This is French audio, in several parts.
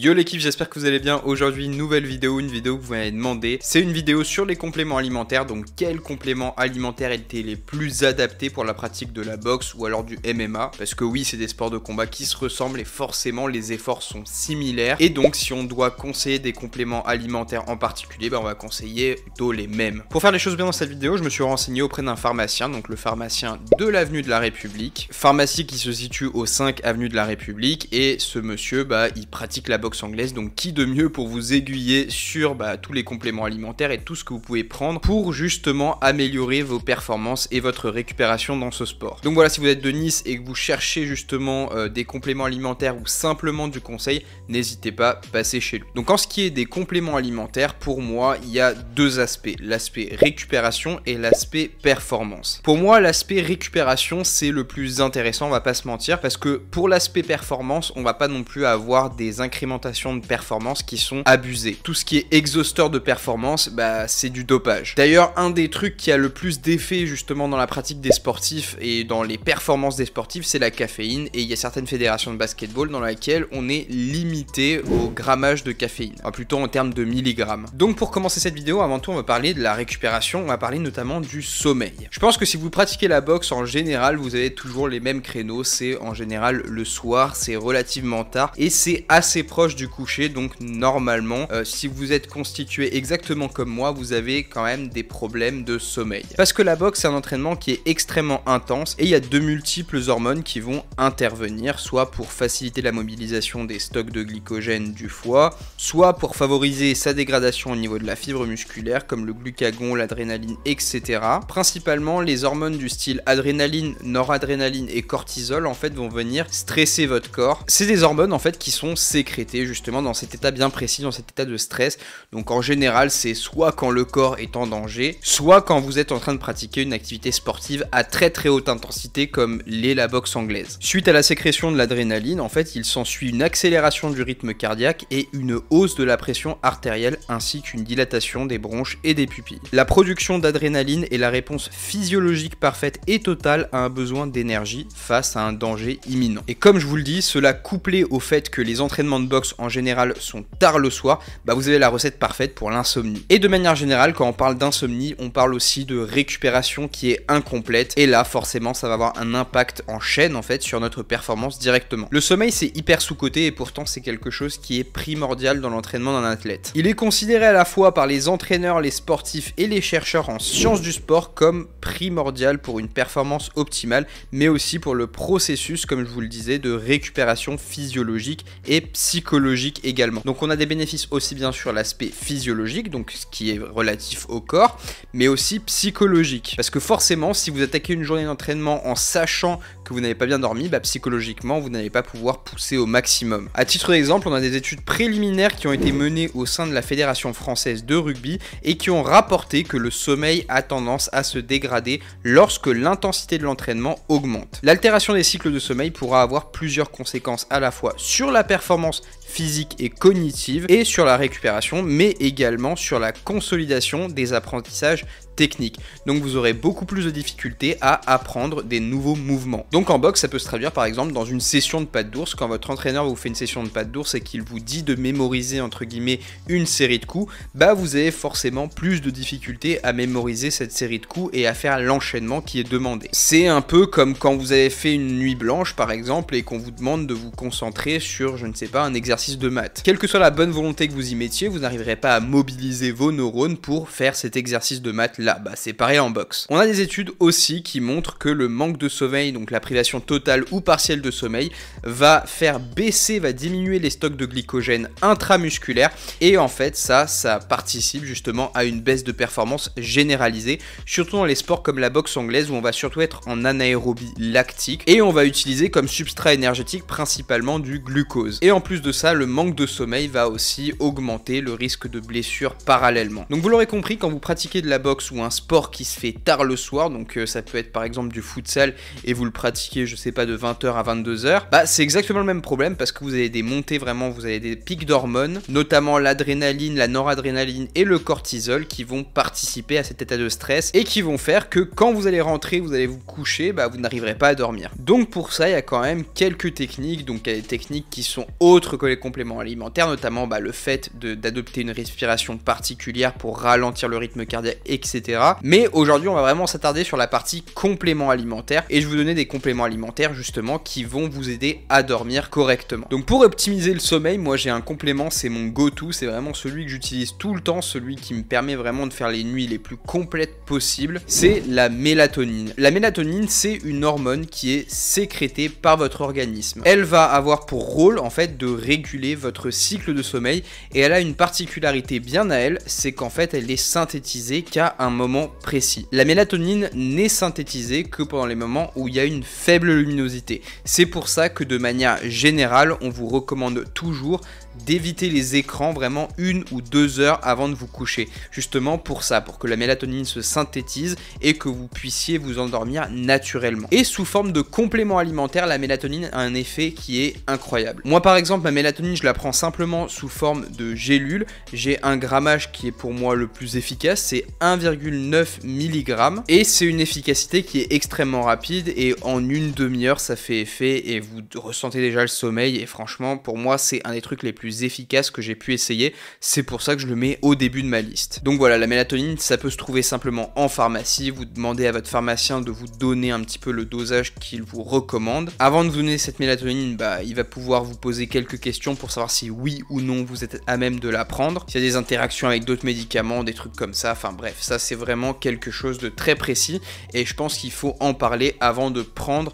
Yo l'équipe, j'espère que vous allez bien. Aujourd'hui, nouvelle vidéo, une vidéo que vous m'avez demandé. C'est une vidéo sur les compléments alimentaires, donc quels compléments alimentaires étaient les plus adaptés pour la pratique de la boxe ou alors du MMA. Parce que oui, c'est des sports de combat qui se ressemblent et forcément les efforts sont similaires. Et donc si on doit conseiller des compléments alimentaires en particulier, on va conseiller plutôt les mêmes. Pour faire les choses bien dans cette vidéo, je me suis renseigné auprès d'un pharmacien, donc le pharmacien de l'avenue de la République. Pharmacie qui se situe au 5 avenue de la République, et ce monsieur, il pratique la boxe anglaise, donc qui de mieux pour vous aiguiller sur tous les compléments alimentaires et tout ce que vous pouvez prendre pour justement améliorer vos performances et votre récupération dans ce sport. Donc voilà, si vous êtes de Nice et que vous cherchez justement des compléments alimentaires ou simplement du conseil, n'hésitez pas, passez chez lui. Donc en ce qui est des compléments alimentaires, pour moi, il y a deux aspects, l'aspect récupération et l'aspect performance. Pour moi, l'aspect récupération, c'est le plus intéressant, on va pas se mentir, parce que pour l'aspect performance, on va pas non plus avoir des incrémentations de performance qui sont abusées. Tout ce qui est exhausteur de performance, c'est du dopage. D'ailleurs, un des trucs qui a le plus d'effet justement dans la pratique des sportifs et dans les performances des sportifs, c'est la caféine, et il y a certaines fédérations de basketball dans lesquelles on est limité au grammage de caféine, enfin, plutôt en termes de milligrammes. Donc pour commencer cette vidéo, avant tout on va parler de la récupération, on va parler notamment du sommeil. Je pense que si vous pratiquez la boxe en général, vous avez toujours les mêmes créneaux, c'est en général le soir, c'est relativement tard et c'est assez proche du coucher, donc normalement si vous êtes constitué exactement comme moi, vous avez quand même des problèmes de sommeil. Parce que la boxe c'est un entraînement qui est extrêmement intense et il y a de multiples hormones qui vont intervenir, soit pour faciliter la mobilisation des stocks de glycogène du foie, soit pour favoriser sa dégradation au niveau de la fibre musculaire comme le glucagon, l'adrénaline, etc. Principalement les hormones du style adrénaline, noradrénaline et cortisol en fait vont venir stresser votre corps. C'est des hormones en fait qui sont sécrétées justement dans cet état bien précis, dans cet état de stress. Donc en général c'est soit quand le corps est en danger, soit quand vous êtes en train de pratiquer une activité sportive à très haute intensité comme l'est la boxe anglaise. Suite à la sécrétion de l'adrénaline, en fait il s'ensuit une accélération du rythme cardiaque et une hausse de la pression artérielle ainsi qu'une dilatation des bronches et des pupilles. La production d'adrénaline est la réponse physiologique parfaite et totale à un besoin d'énergie face à un danger imminent. Et comme je vous le dis, cela couplé au fait que les entraînements de boxe en général sont tard le soir, vous avez la recette parfaite pour l'insomnie. Et de manière générale, quand on parle d'insomnie, on parle aussi de récupération qui est incomplète, et là forcément ça va avoir un impact en chaîne en fait sur notre performance directement. Le sommeil c'est hyper sous-coté et pourtant c'est quelque chose qui est primordial dans l'entraînement d'un athlète. Il est considéré à la fois par les entraîneurs, les sportifs et les chercheurs en sciences du sport comme primordial pour une performance optimale, mais aussi pour le processus, comme je vous le disais, de récupération physiologique et psychologique également. Donc on a des bénéfices aussi bien sur l'aspect physiologique, donc ce qui est relatif au corps, mais aussi psychologique. Parce que forcément, si vous attaquez une journée d'entraînement en sachant que vous n'avez pas bien dormi, psychologiquement, vous n'allez pas pouvoir pousser au maximum. À titre d'exemple, on a des études préliminaires qui ont été menées au sein de la Fédération française de rugby et qui ont rapporté que le sommeil a tendance à se dégrader lorsque l'intensité de l'entraînement augmente. L'altération des cycles de sommeil pourra avoir plusieurs conséquences à la fois sur la performance physique et cognitive et sur la récupération, mais également sur la consolidation des apprentissages techniques. Donc vous aurez beaucoup plus de difficultés à apprendre des nouveaux mouvements. Donc en boxe, ça peut se traduire par exemple dans une session de pattes d'ours. Quand votre entraîneur vous fait une session de pattes d'ours et qu'il vous dit de mémoriser entre guillemets une série de coups, vous avez forcément plus de difficultés à mémoriser cette série de coups et à faire l'enchaînement qui est demandé. C'est un peu comme quand vous avez fait une nuit blanche par exemple et qu'on vous demande de vous concentrer sur, je ne sais pas, un exercice de maths. Quelle que soit la bonne volonté que vous y mettiez, vous n'arriverez pas à mobiliser vos neurones pour faire cet exercice de maths là. C'est pareil en boxe. On a des études aussi qui montrent que le manque de sommeil, donc la privation totale ou partielle de sommeil, va faire baisser, va diminuer les stocks de glycogène intramusculaires et en fait ça participe justement à une baisse de performance généralisée, surtout dans les sports comme la boxe anglaise où on va surtout être en anaérobie lactique et on va utiliser comme substrat énergétique principalement du glucose. Et en plus de ça, le manque de sommeil va aussi augmenter le risque de blessure parallèlement. Donc vous l'aurez compris, quand vous pratiquez de la boxe ou un sport qui se fait tard le soir, donc ça peut être par exemple du futsal et vous le pratiquez, je sais pas, de 20h à 22h, bah c'est exactement le même problème parce que vous avez des montées vraiment, vous avez des pics d'hormones, notamment l'adrénaline, la noradrénaline et le cortisol qui vont participer à cet état de stress et qui vont faire que quand vous allez rentrer, vous allez vous coucher, bah vous n'arriverez pas à dormir. Donc pour ça, il y a quand même quelques techniques, donc il y a des techniques qui sont autres que les compléments alimentaires, notamment le fait d'adopter une respiration particulière pour ralentir le rythme cardiaque, etc. Mais aujourd'hui, on va vraiment s'attarder sur la partie compléments alimentaires et je vais vous donner des compléments alimentaires justement qui vont vous aider à dormir correctement. Donc pour optimiser le sommeil, moi j'ai un complément, c'est mon go-to, c'est vraiment celui que j'utilise tout le temps, celui qui me permet vraiment de faire les nuits les plus complètes possibles, c'est la mélatonine. La mélatonine, c'est une hormone qui est sécrétée par votre organisme. Elle va avoir pour rôle en fait de réguler votre cycle de sommeil et elle a une particularité bien à elle, c'est qu'en fait elle est synthétisée qu'à un moment précis. La mélatonine n'est synthétisée que pendant les moments où il y a une faible luminosité. C'est pour ça que de manière générale, on vous recommande toujours d'éviter les écrans vraiment 1 ou 2 heures avant de vous coucher. Justement pour ça, pour que la mélatonine se synthétise et que vous puissiez vous endormir naturellement. Et sous forme de complément alimentaire, la mélatonine a un effet qui est incroyable. Moi par exemple, ma mélatonine, je la prends simplement sous forme de gélule. J'ai un grammage qui est pour moi le plus efficace, c'est 1,9 mg. Et c'est une efficacité qui est extrêmement rapide et en une demi-heure, ça fait effet et vous ressentez déjà le sommeil. Et franchement, pour moi, c'est un des trucs les plus efficaces que j'ai pu essayer, c'est pour ça que je le mets au début de ma liste. Donc voilà, la mélatonine, ça peut se trouver simplement en pharmacie, vous demandez à votre pharmacien de vous donner un petit peu le dosage qu'il vous recommande. Avant de vous donner cette mélatonine, il va pouvoir vous poser quelques questions pour savoir si oui ou non vous êtes à même de la prendre, s'il y a des interactions avec d'autres médicaments, des trucs comme ça, enfin bref, ça c'est vraiment quelque chose de très précis et je pense qu'il faut en parler avant de prendre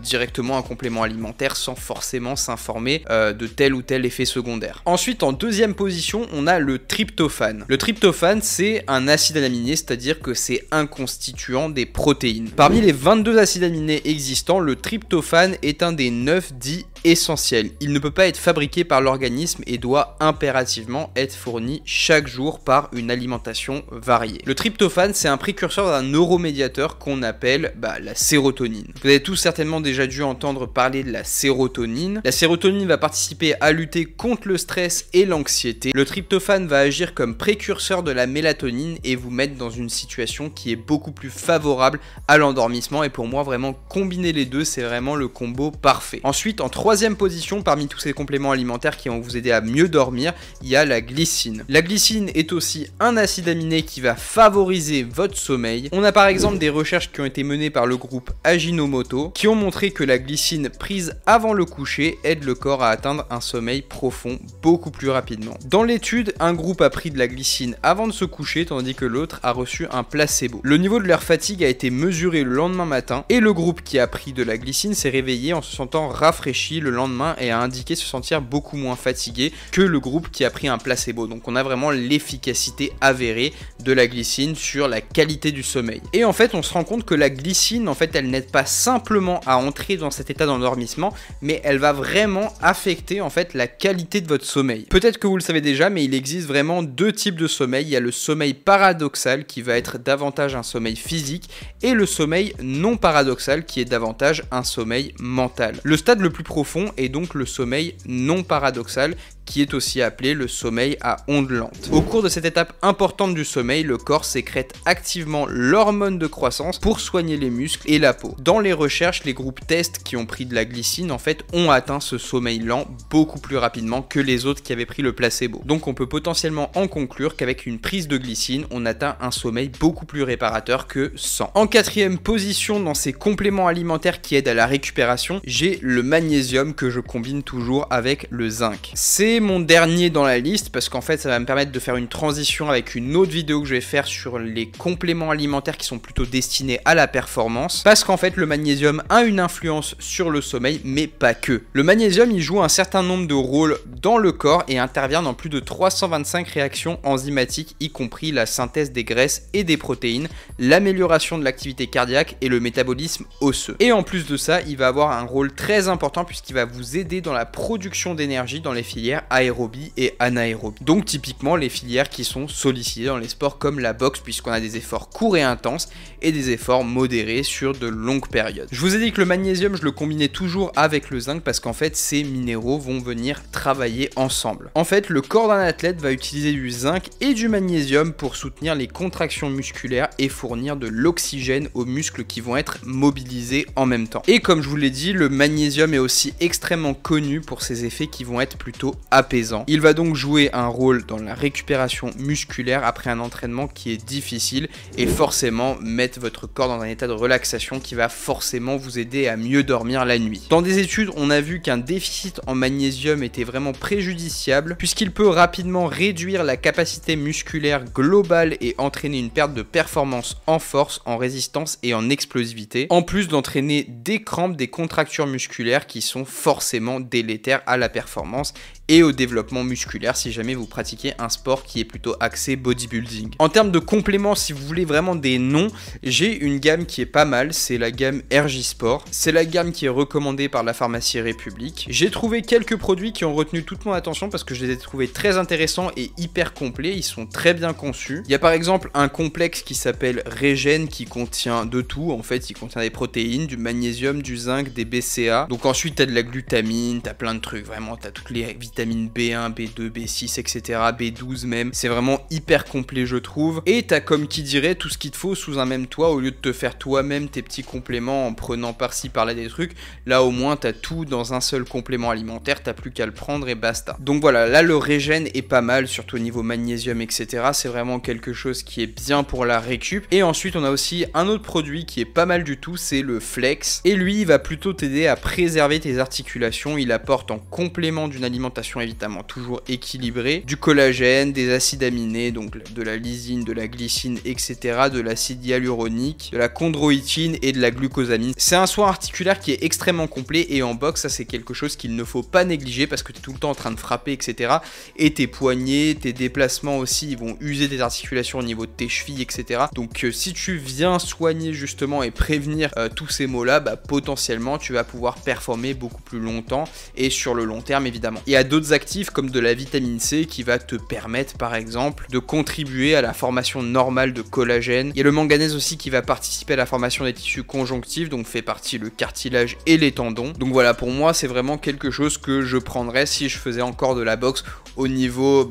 directement un complément alimentaire sans forcément s'informer de tel ou tel effet secondaire. Ensuite, en deuxième position, on a le tryptophane. Le tryptophane, c'est un acide aminé, c'est-à-dire que c'est un constituant des protéines. Parmi les 22 acides aminés existants, le tryptophane est un des 9 dits essentiels. Il ne peut pas être fabriqué par l'organisme et doit impérativement être fourni chaque jour par une alimentation variée. Le tryptophane, c'est un précurseur d'un neuromédiateur qu'on appelle la sérotonine. Vous avez tous certainement déjà dû entendre parler de la sérotonine. La sérotonine va participer à lutter contre le stress et l'anxiété. Le tryptophane va agir comme précurseur de la mélatonine et vous mettre dans une situation qui est beaucoup plus favorable à l'endormissement et pour moi vraiment combiner les deux, c'est vraiment le combo parfait. Ensuite, en troisième position, parmi tous ces compléments alimentaires qui vont vous aider à mieux dormir, il y a la glycine. La glycine est aussi un acide aminé qui va favoriser votre sommeil. On a par exemple des recherches qui ont été menées par le groupe Ajinomoto qui ont montré que la glycine prise avant le coucher aide le corps à atteindre un sommeil profond beaucoup plus rapidement. Dans l'étude, un groupe a pris de la glycine avant de se coucher tandis que l'autre a reçu un placebo. Le niveau de leur fatigue a été mesuré le lendemain matin et le groupe qui a pris de la glycine s'est réveillé en se sentant rafraîchi le lendemain et a indiqué se sentir beaucoup moins fatigué que le groupe qui a pris un placebo. Donc on a vraiment l'efficacité avérée de la glycine sur la qualité du sommeil. Et en fait, on se rend compte que la glycine, en fait, elle n'aide pas simplement à entrer dans cet état d'endormissement, mais elle va vraiment affecter en fait la qualité de votre sommeil. Peut-être que vous le savez déjà, mais il existe vraiment deux types de sommeil. Il y a le sommeil paradoxal qui va être davantage un sommeil physique et le sommeil non paradoxal qui est davantage un sommeil mental. Le stade le plus profond est donc le sommeil non paradoxal qui est aussi appelé le sommeil à ondes lentes. Au cours de cette étape importante du sommeil, le corps sécrète activement l'hormone de croissance pour soigner les muscles et la peau. Dans les recherches, les groupes tests qui ont pris de la glycine en fait ont atteint ce sommeil lent beaucoup plus rapidement que les autres qui avaient pris le placebo. Donc on peut potentiellement en conclure qu'avec une prise de glycine, on atteint un sommeil beaucoup plus réparateur que sans. En quatrième position dans ces compléments alimentaires qui aident à la récupération, j'ai le magnésium que je combine toujours avec le zinc. C'est mon dernier dans la liste parce qu'en fait ça va me permettre de faire une transition avec une autre vidéo que je vais faire sur les compléments alimentaires qui sont plutôt destinés à la performance, parce qu'en fait le magnésium a une influence sur le sommeil mais pas que. Le magnésium il joue un certain nombre de rôles dans le corps et intervient dans plus de 325 réactions enzymatiques, y compris la synthèse des graisses et des protéines, l'amélioration de l'activité cardiaque et le métabolisme osseux. Et en plus de ça, il va avoir un rôle très important puisqu'il va vous aider dans la production d'énergie dans les filières filières aérobie et anaérobie. Donc typiquement les filières qui sont sollicitées dans les sports comme la boxe, puisqu'on a des efforts courts et intenses et des efforts modérés sur de longues périodes. Je vous ai dit que le magnésium, je le combinais toujours avec le zinc parce qu'en fait ces minéraux vont venir travailler ensemble. En fait, le corps d'un athlète va utiliser du zinc et du magnésium pour soutenir les contractions musculaires et fournir de l'oxygène aux muscles qui vont être mobilisés en même temps. Et comme je vous l'ai dit, le magnésium est aussi extrêmement connu pour ses effets qui vont être plutôt apaisants. Il va donc jouer un rôle dans la récupération musculaire après un entraînement qui est difficile et forcément mettre votre corps dans un état de relaxation qui va forcément vous aider à mieux dormir la nuit. Dans des études, on a vu qu'un déficit en magnésium était vraiment préjudiciable puisqu'il peut rapidement réduire la capacité musculaire globale et entraîner une perte de performance en force, en résistance et en explosivité, en plus d'entraîner des crampes, des contractures musculaires qui sont forcément délétères à la performance et au développement musculaire si jamais vous pratiquez un sport qui est plutôt axé bodybuilding. En termes de compléments, si vous voulez vraiment des noms, j'ai une gamme qui est pas mal, c'est la gamme RJ Sport. C'est la gamme qui est recommandée par la pharmacie République. J'ai trouvé quelques produits qui ont retenu toute mon attention parce que je les ai trouvés très intéressants et hyper complets, ils sont très bien conçus. Il y a par exemple un complexe qui s'appelle Regen qui contient de tout, en fait il contient des protéines, du magnésium, du zinc, des BCA. Donc ensuite t'as de la glutamine, t'as plein de trucs, vraiment t'as toutes les vitamines B1, B2, B6, etc., B12 même. C'est vraiment hyper complet je trouve. Et t'as comme qui dirait tout ce qu'il te faut sous un même toit au lieu de te faire toi-même tes petits compléments en prenant par-ci par-là des trucs. Là au moins t'as tout dans un seul complément alimentaire, t'as plus qu'à le prendre et basta. Donc voilà, là le Regen est pas mal, surtout au niveau magnésium, etc. C'est vraiment quelque chose qui est bien pour la récup. Et ensuite on a aussi un autre produit qui est pas mal du tout, c'est le Flex. Et lui il va plutôt t'aider à préserver tes articulations. Il apporte en complément d'une alimentation évidemment toujours équilibrée, du collagène, des acides aminés, donc de la lysine, de la glycine, etc., de l'acide hyaluronique, de la chondroïtine et de la glucosamine. C'est un soin articulaire qui est extrêmement complet et en boxe ça c'est quelque chose qu'il ne faut pas négliger parce que tu es tout le temps en train de frapper, etc. Et tes poignets, tes déplacements aussi, ils vont user tes articulations au niveau de tes chevilles, etc. Donc si tu viens soigner justement et prévenir tous ces maux-là, bah, potentiellement tu vas pouvoir performer beaucoup plus longtemps et sur le long terme évidemment. Il y a d'autres actifs comme de la vitamine C qui va te permettre par exemple de contribuer à la formation normale de collagène. Il y a le manganèse aussi qui va participer à la formation des tissus conjonctifs, donc fait partie le cartilage et les tendons. Donc voilà, pour moi c'est vraiment quelque chose que je prendrais si je faisais encore de la boxe au niveau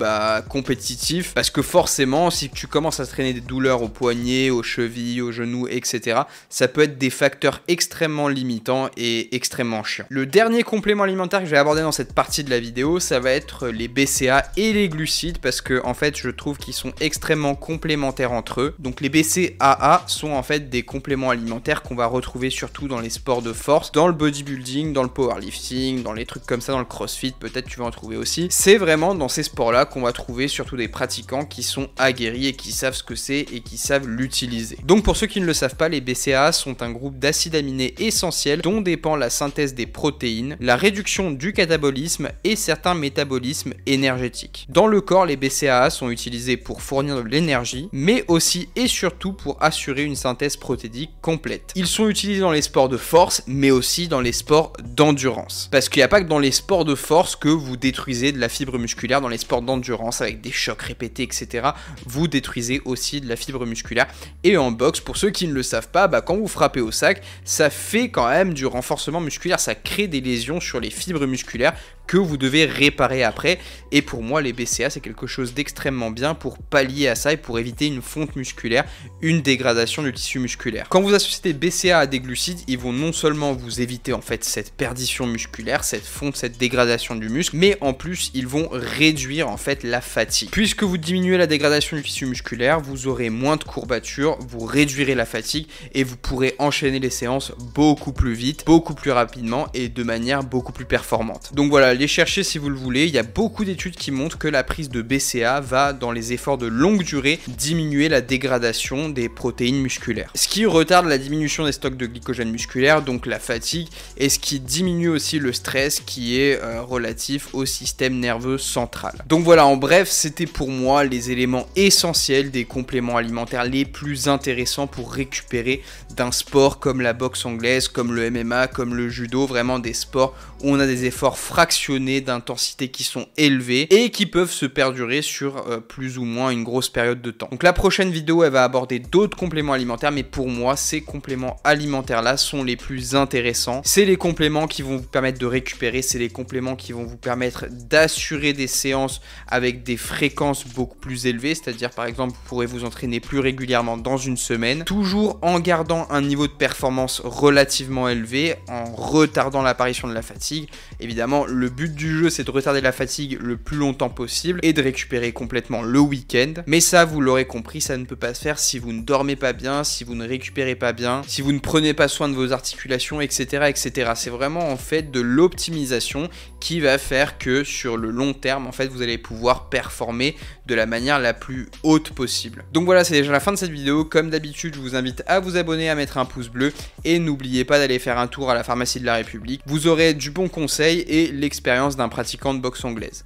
compétitif, parce que forcément si tu commences à traîner des douleurs aux poignets, aux chevilles, aux genoux, etc., ça peut être des facteurs extrêmement limitants et extrêmement chiants. Le dernier complément alimentaire que je vais aborder dans cette partie de la vidéo, ça va être les BCA et les glucides, parce que en fait je trouve qu'ils sont extrêmement complémentaires entre eux. Donc les BCAA sont en fait des compléments alimentaires qu'on va retrouver surtout dans les sports de force, dans le bodybuilding, dans le powerlifting, dans les trucs comme ça, dans le crossfit, peut-être tu vas en trouver aussi. C'est vraiment dans ces sports là qu'on va trouver surtout des pratiquants qui sont aguerris et qui savent ce que c'est et qui savent l'utiliser. Donc pour ceux qui ne le savent pas, les BCAA sont un groupe d'acides aminés essentiels dont dépend la synthèse des protéines, la réduction du catabolisme et certains métabolismes énergétiques. Dans le corps, les BCAA sont utilisés pour fournir de l'énergie, mais aussi et surtout pour assurer une synthèse protéique complète. Ils sont utilisés dans les sports de force, mais aussi dans les sports d'endurance. Parce qu'il n'y a pas que dans les sports de force que vous détruisez de la fibre musculaire, dans les sports d'endurance avec des chocs répétés, etc., vous détruisez aussi de la fibre musculaire. Et en boxe, pour ceux qui ne le savent pas, quand vous frappez au sac, ça fait quand même du renforcement musculaire, ça crée des lésions sur les fibres musculaires que vous devez réparer après. Et pour moi, les BCA, c'est quelque chose d'extrêmement bien pour pallier à ça et pour éviter une fonte musculaire, une dégradation du tissu musculaire. Quand vous associez des BCA à des glucides, ils vont non seulement vous éviter en fait cette perdition musculaire, cette fonte, cette dégradation du muscle, mais en plus, ils vont réduire en fait la fatigue. Puisque vous diminuez la dégradation du tissu musculaire, vous aurez moins de courbatures, vous réduirez la fatigue et vous pourrez enchaîner les séances beaucoup plus vite, beaucoup plus rapidement et de manière beaucoup plus performante. Donc voilà, les chercher si vous le voulez. Il y a beaucoup d'études qui montrent que la prise de BCA va, dans les efforts de longue durée, diminuer la dégradation des protéines musculaires. Ce qui retarde la diminution des stocks de glycogène musculaire, donc la fatigue, et ce qui diminue aussi le stress qui est relatif au système nerveux central. Donc voilà, en bref, c'était pour moi les éléments essentiels des compléments alimentaires les plus intéressants pour récupérer d'un sport comme la boxe anglaise, comme le MMA, comme le judo, vraiment des sports où on a des efforts fractionnés proportionnés d'intensité qui sont élevés et qui peuvent se perdurer sur plus ou moins une grosse période de temps. Donc la prochaine vidéo, elle va aborder d'autres compléments alimentaires, mais pour moi, ces compléments alimentaires-là sont les plus intéressants. C'est les compléments qui vont vous permettre de récupérer, c'est les compléments qui vont vous permettre d'assurer des séances avec des fréquences beaucoup plus élevées, c'est-à-dire par exemple, vous pourrez vous entraîner plus régulièrement dans une semaine, toujours en gardant un niveau de performance relativement élevé, en retardant l'apparition de la fatigue. Évidemment, le but du jeu, c'est de retarder la fatigue le plus longtemps possible et de récupérer complètement le week-end. Mais ça, vous l'aurez compris, ça ne peut pas se faire si vous ne dormez pas bien, si vous ne récupérez pas bien, si vous ne prenez pas soin de vos articulations, etc. etc. C'est vraiment en fait de l'optimisation qui va faire que sur le long terme, en fait, vous allez pouvoir performer de la manière la plus haute possible. Donc voilà, c'est déjà la fin de cette vidéo. Comme d'habitude, je vous invite à vous abonner, à mettre un pouce bleu et n'oubliez pas d'aller faire un tour à la pharmacie de la République. Vous aurez du bon conseil et l'expérience d'un pratiquant de boxe anglaise.